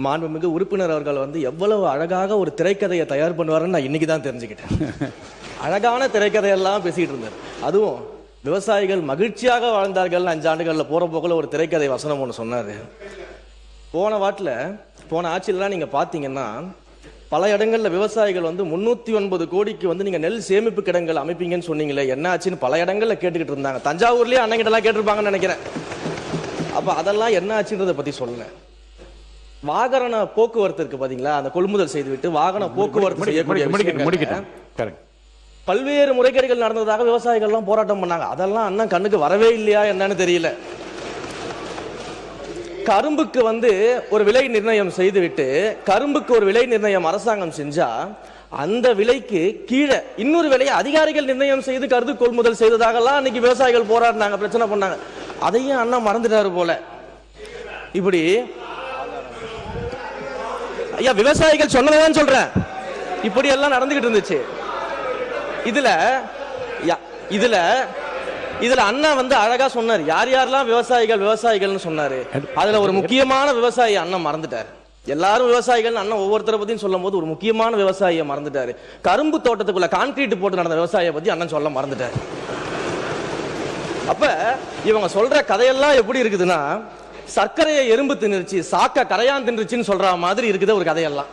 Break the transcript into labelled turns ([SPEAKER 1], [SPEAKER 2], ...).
[SPEAKER 1] மாண்புமிகு உறுப்பினர் அவர்கள் வந்து எவ்வளவு அழகாக ஒரு திரைக்கதையை தயார் பண்ணுவாருன்னு நான் இன்னைக்கு தான் தெரிஞ்சுக்கிட்டேன். அழகான திரைக்கதையெல்லாம் பேசிக்கிட்டு இருந்தார். அதுவும் விவசாயிகள் மகிழ்ச்சியாக வாழ்ந்தார்கள் 5 ஆண்டுகளில் போற போக்கில் ஒரு திரைக்கதை வசனம் ஒன்று சொன்னார். போன ஆட்சியிலாம் நீங்கள் பார்த்தீங்கன்னா பல இடங்களில் விவசாயிகள் வந்து 309 கோடிக்கு வந்து நீங்கள் நெல் சேமிப்பு கிடங்கள் அமைப்பீங்கன்னு சொன்னீங்களே, என்ன ஆச்சுன்னு பல இடங்களில் கேட்டுக்கிட்டு இருந்தாங்க. தஞ்சாவூர்லேயே அண்ணங்கிட்டலாம் கேட்டிருப்பாங்கன்னு நினைக்கிறேன். அப்போ அதெல்லாம் என்ன ஆச்சுன்றதை பற்றி சொல்லலை. வாகன போக்குவரத்து இருக்கு பாத்தீங்களா, அந்த கொள்முதல் செய்துவிட்டு வாகன போக்குவரத்து செய்யக்கூடிய பல்வேறு முறைகேடுகள் நடந்ததாக விவசாயிகள்லாம் போராட்டம் பண்ணாங்க. அதெல்லாம் அண்ணன் கண்ணுக்கு வரவே இல்லையா என்னன்னு தெரியல. கரும்புக்கு வந்து ஒரு விலை நிர்ணயம் செய்துவிட்டு கரும்புக்கு ஒரு விலை நிர்ணயம் அரசாங்கம் செஞ்சா அந்த விலைக்கு கீழே இன்னொரு விலையை அதிகாரிகள் நிர்ணயம் செய்து கருது கொள்முதல் செய்ததாகலாம் அன்னைக்கு விவசாயிகள் போராடினாங்க, பிரச்சனை பண்ணாங்க. அதையும் அண்ணன் மறந்துட்டாரு போல. இப்படி ஐயா விவசாயிகள் சொன்னதான் சொல்றேன், இப்படி எல்லாம் நடந்துகிட்டு இருந்துச்சு. இதுல அண்ணா வந்து அழகா சொன்னார், யார் யாரெல்லாம் விவசாயிகள்னு சொன்னாரு. அதுல ஒரு முக்கியமான விவசாயி அண்ணன் மறந்துட்டாரு. எல்லாரும் விவசாயிகள் அண்ணன் ஒவ்வொருத்தரை பத்தியும் சொல்லும் போது ஒரு முக்கியமான விவசாயியை மறந்துட்டாரு. கரும்பு தோட்டத்துக்குள்ள கான்கிரீட் போட்டு நடந்த விவசாயியை பத்தி அண்ணன் சொல்ல மறந்துட்டாரு. அப்ப இவங்க சொல்ற கதையெல்லாம் எப்படி இருக்குதுன்னா, சர்க்கரையை எறும்பு தின்னுருச்சு, சாக்க கரையான் தின்றுச்சுன்னு சொல்ற மாதிரி இருக்குது ஒரு கதையெல்லாம்.